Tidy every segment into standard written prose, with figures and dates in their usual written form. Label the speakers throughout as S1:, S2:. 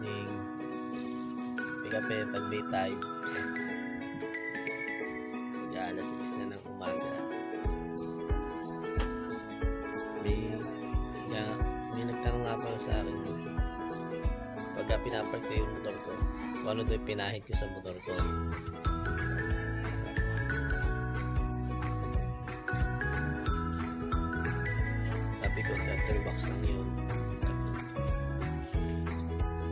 S1: morning. May kape pag may time. Mag-aalas 6 na ng umaga. May nagtanong nga pala sa akin. Pagka pinapark ko yung motor ko, kung ano daw yung pinahid ko sa motor ko. Sabi ko, 30 bucks lang yun.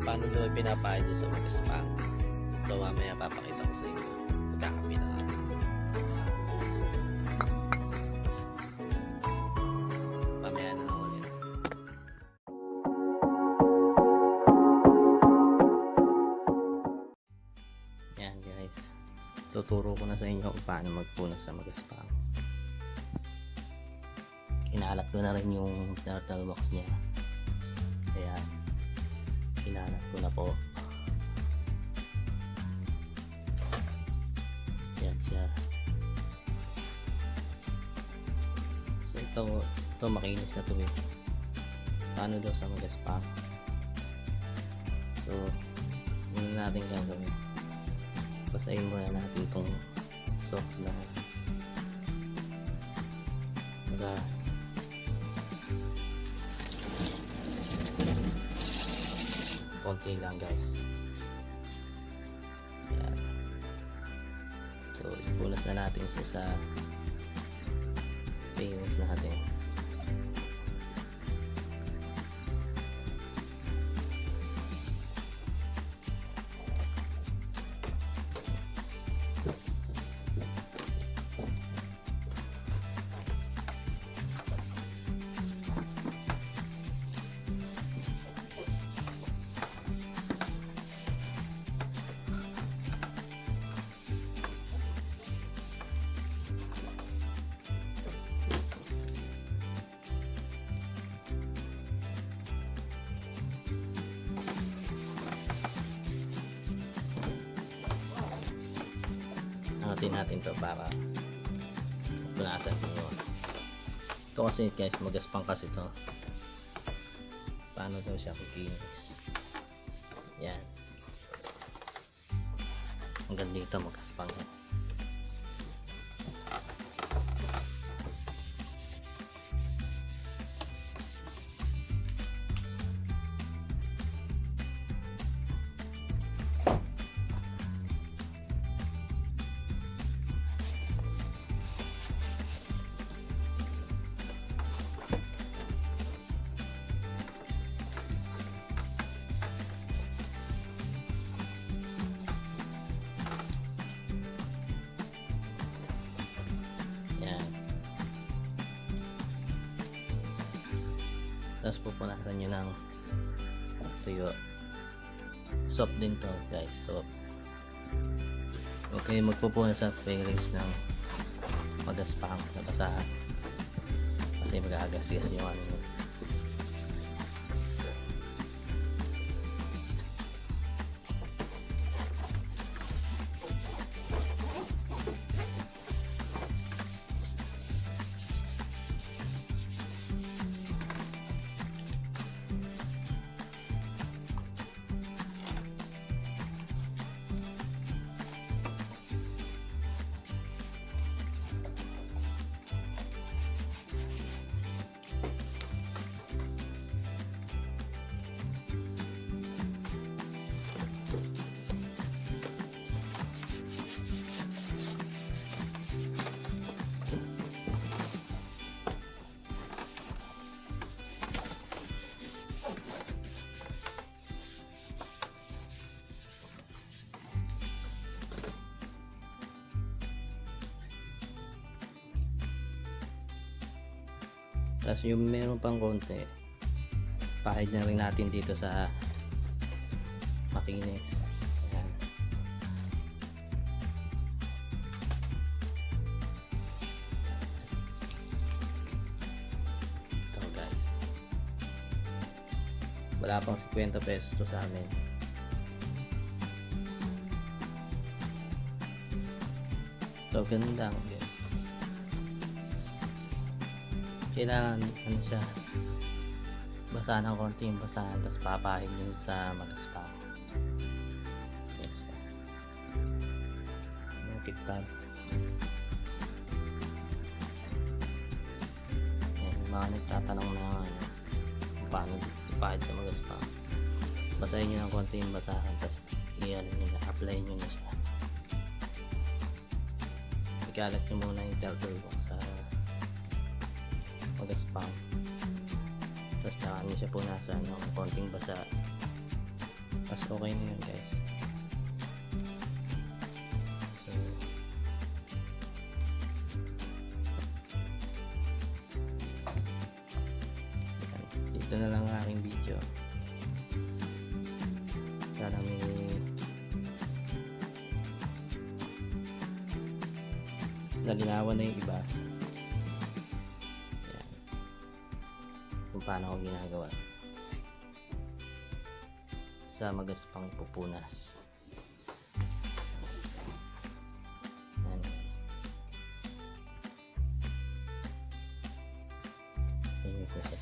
S1: Paano daw yung pinapahid yun sa mag-spam? So mamaya papakita ko sa inyo. Magkakapi na nga. Mamaya na lang ulit. Yan guys. Tuturo ko na sa inyo kung paano magpunas sa mag-spam. Kinalat ko na rin yung turtle box niya. Ayan. Kinalat ko na po. Ayan siya. So ito makinis na to eh. Paano daw sa mag-spam? So muna natin gagawin. Basahin muna natin itong soft na basahan. Konti lang guys. Yan. So ipunas na natin siya sa paint natin. Angatin natin to para punasan nyo. Ito kasi guys, magaspang kasi to. Paano daw siya kikinis? Yan. Hanggang dito magaspang yan. Tapos pupunasan nyo ng tuyo. Soft din to guys, soft. Okay, magpupunas sa fairings ng magaspang na basahan kasi mag-agas-gas yung ano. Tapos yung meron pang konti, pahid na rin natin dito sa makinis. Ayan. Ito guys, wala pang 50 pesos to sa amin. So ganun lang guys. Kailangan ano siya, basahan ng konti yung basahan, tapos papahin yun sa mag-spam. traffic tab. Yan, mga nagtatanong na paano ipahid sa magaspang. Basahin nyo ng konti yung basahan, tapos apply nyo na siya. Ikalat nyo muna yung turtle box sa magaspang, tapos saka nyo siya punasan ng konting basa, tapos okay na yun guys. So yan, dito na lang ang aking video. Sana may nalinawan na yung iba. Yan, kung paano ko ginagawa sa magaspang pupunas. Yan. Linis na siya.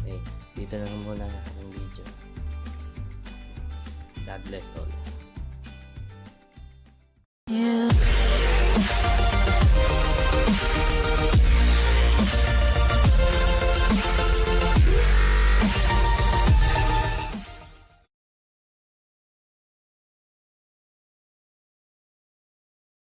S1: Okay, dito na lang muna ang video. God bless all.
S2: Yeah.